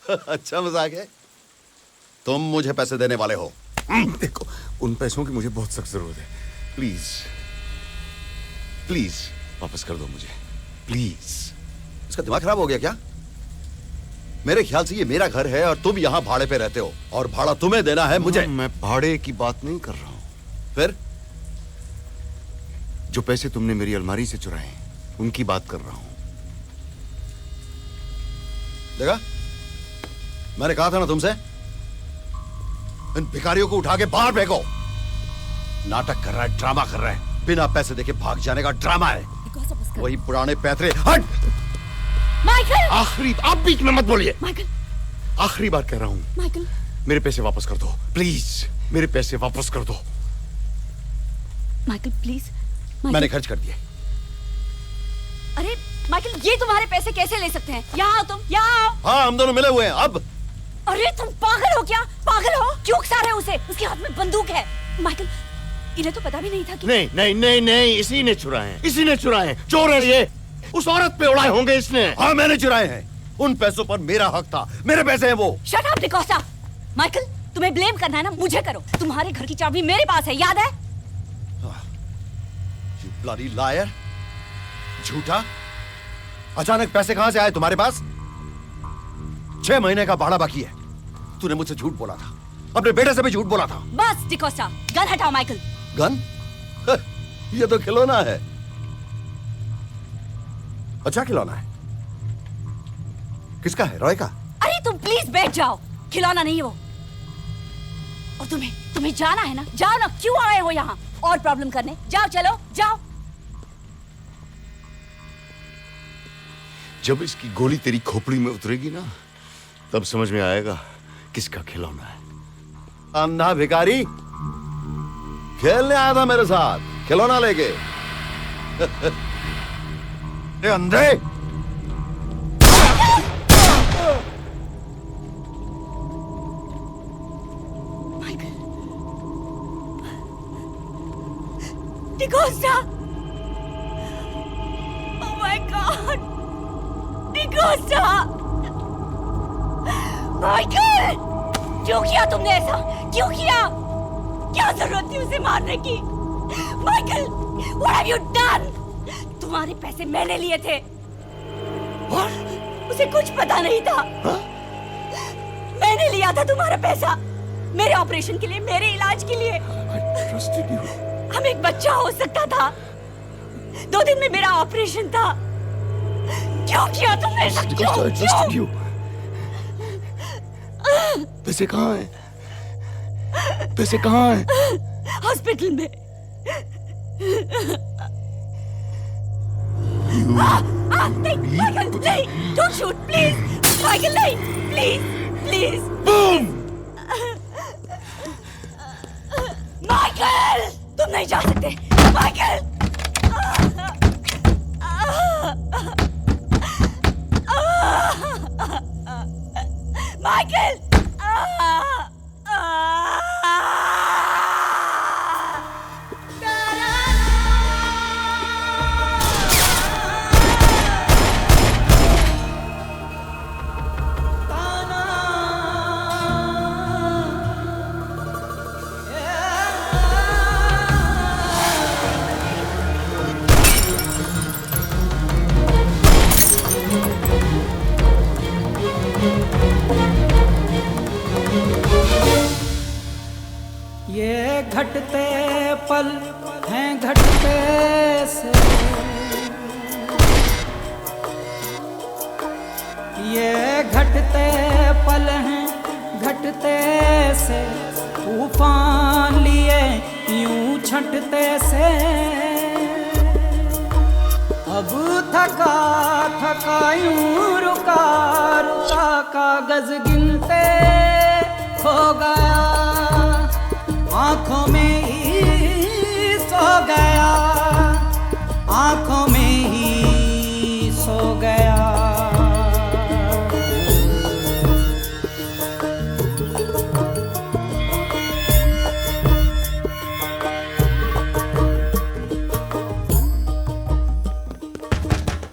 अच्छा मजाक है। तुम मुझे पैसे देने वाले हो? देखो, उन पैसों की मुझे बहुत सख्त जरूरत है। प्लीज प्लीज वापस कर दो मुझे, प्लीज। इसका दिमाग खराब हो गया क्या? मेरे ख्याल से ये मेरा घर है और तुम यहाँ भाड़े पे रहते हो और भाड़ा तुम्हें देना है मुझे। मैं भाड़े की बात नहीं कर रहा हूँ। फिर? जो पैसे तुमने मेरी अलमारी से चुराए उनकी बात कर रहा हूँ। देखा, मैंने कहा था ना तुमसे, इन भिखारियों को उठा के बाहर फेंको। नाटक कर रहा है, ड्रामा कर रहा है, बिना पैसे देके भाग जाने का ड्रामा है। वही पुराने पैतरे। हट! माइकल! आखिरी, आप बीच में मत बोलिए। माइकल! आखिरी बार कह रहा हूँ, माइकल! मेरे पैसे वापस कर दो प्लीज, मेरे पैसे वापस कर दो। Michael please. मैंने खर्च कर दिए। अरे माइकल, ये तुम्हारे पैसे कैसे ले सकते हैं? यहाँ आओ तुम, यहाँ आओ। हाँ, हम दोनों मिले हुए हैं अब। अरे तुम पागल हो क्या? पागल हो? क्यों उकसा रहे हो उसे? उसके हाथ में बंदूक है। माइकल, इन्हें तो पता भी नहीं था कि... नहीं नहीं नहीं नहीं, इसी ने चुराए हैं, इसी ने चुराए हैं। चोर है ये। उस औरत पे उड़ाए होंगे इसने। हाँ, मैंने चुराए हैं। उन पैसों पर मेरा हक था, मेरे पैसे हैं वो। Shut up D'Costa. माइकल, तुम्हें ब्लेम करना है ना, मुझे करो। तुम्हारे घर की चाबी मेरे पास है, याद है? You bloody liar! झूठा। अचानक पैसे कहां से आए तुम्हारे पास? 6 महीने का भाड़ा बाकी है। तूने मुझसे झूठ बोला था, अपने बेटे से भी झूठ बोला था। बस डिकोस्टा, गन हटाओ माइकल। गन? ये तो खिलौना है। अच्छा खिलौना है। किसका है? रॉय का? अरे तुम प्लीज बैठ जाओ, खिलौना नहीं वो। और तुम्हें जाना है ना, जाओ ना। क्यों आए हो यहाँ और प्रॉब्लम करने? जाओ, चलो जाओ। जब इसकी गोली तेरी खोपड़ी में उतरेगी ना, तब समझ में आएगा किसका खिलौना है। अंधा भिखारी खेलने आया था मेरे साथ, खिलौना लेके। ए अंधे! D'Costa! Oh my God! D'Costa! Michael! क्यों किया तुमने ऐसा? क्यों किया? क्या जरूरत थी उसे मारने की? Michael! What have you done? तुम्हारे पैसे मैंने लिए थे और उसे कुछ पता नहीं था। मैंने लिया था तुम्हारा पैसा, मेरे ऑपरेशन के लिए, मेरे इलाज के लिए। I trusted you. हम एक बच्चा हो सकता था। 2 दिन में मेरा ऑपरेशन था। क्यों किया तुमने ऐसा? क्यों? पैसे कहाँ हैं? पैसे कहाँ हैं? हॉस्पिटल में। नहीं, माइकल, नहीं, डोंट शूट, प्लीज। माइकल, नहीं, प्लीज, प्लीज। बूम! माइकल, तुम नहीं जा सकते। माइकल! माइकल! ये घटते पल हैं घटते से, ये घटते पल हैं घटते से, तूफान लिए यूं छटते से। अब थका थका यूं रुका रुका कागज गिनते खो गया, आंखों में ही सो गया, आंखों में ही सो गया।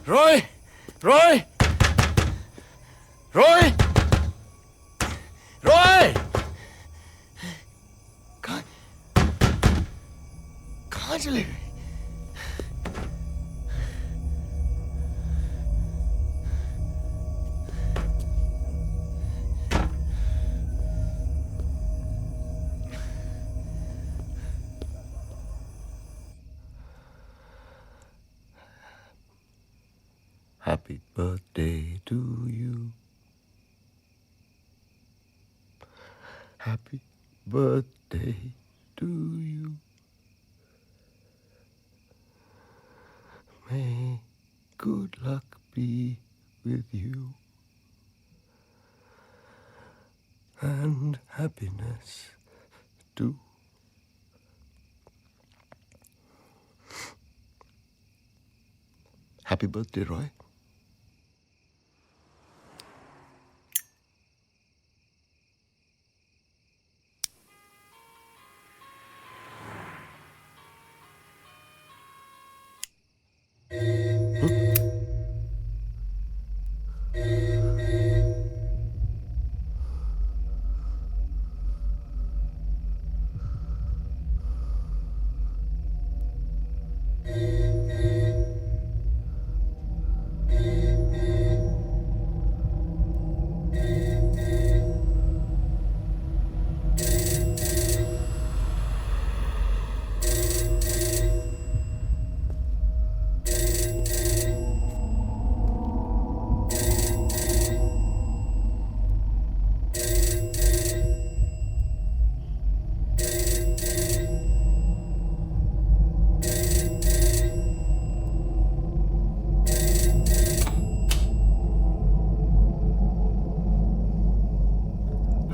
रॉय! रॉय! रॉय! चले गए? Happy birthday to you. Happy birthday to you. May good luck be with you. And happiness too. Happy birthday, Roy.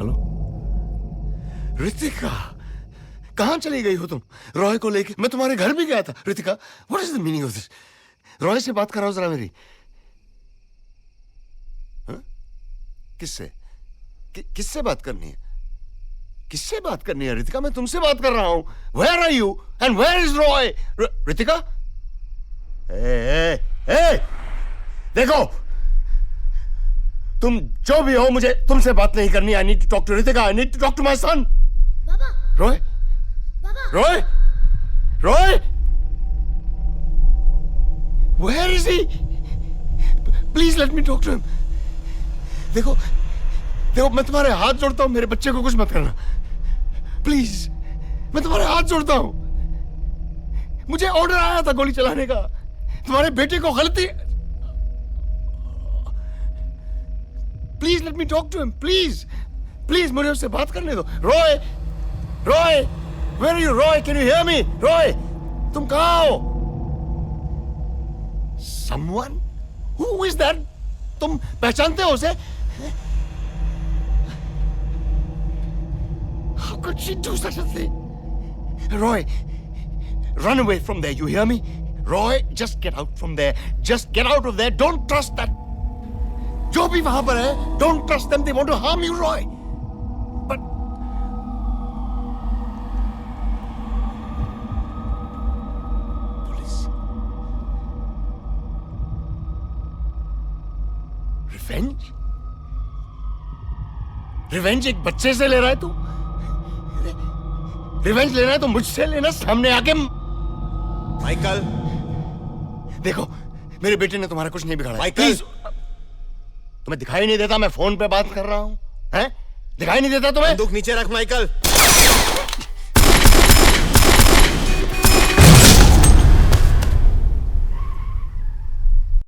Hello Ritika, कहाँ चली गई हो तुम? रॉय को लेके मैं तुम्हारे घर भी गया था। Ritika, what is the meaning of this? Roy से बात कराओ जरा मेरी। किससे? किससे बात करनी है? किससे बात करनी है रितिका? मैं तुमसे बात कर रहा हूं। Where are you and where is Roy? Ritika, देखो, तुम जो भी हो, मुझे तुमसे बात नहीं करनी। I need to talk to Ritika. I need to talk to my son. बाबा, रॉय, बाबा, Roy, Roy, where is he? Please let me talk to him. देखो, देखो, मैं तुम्हारे हाथ जोड़ता हूं, मेरे बच्चे को कुछ मत करना प्लीज। मैं तुम्हारे हाथ जोड़ता हूं। मुझे ऑर्डर आया था गोली चलाने का। तुम्हारे बेटे को गलती। Please let me talk to him, please please, मुझे उससे बात करने दो। Roy, Roy, where are you? Roy, can you hear me? Roy, तुम कहां हो? समवन? Who is that? तुम पहचानते हो उसे? How could she do such a thing? Roy, run away from there. You hear me? Roy, just get out from there. Just get out of there. Don't trust that. जो भी वहां पर है, don't trust them. They want to harm you, Roy. But police. Revenge? Revenge एक बच्चे से ले रहा है तू? रिवेंज लेना है तो मुझसे लेना, सामने आके। माइकल, देखो, मेरे बेटे ने तुम्हारा कुछ नहीं बिगाड़ा। माइकल! प्लीज, तुम्हें दिखाई नहीं देता मैं फोन पे बात कर रहा हूं? हैं? दिखाई नहीं देता तुम्हें? बंदूक नीचे रख माइकल।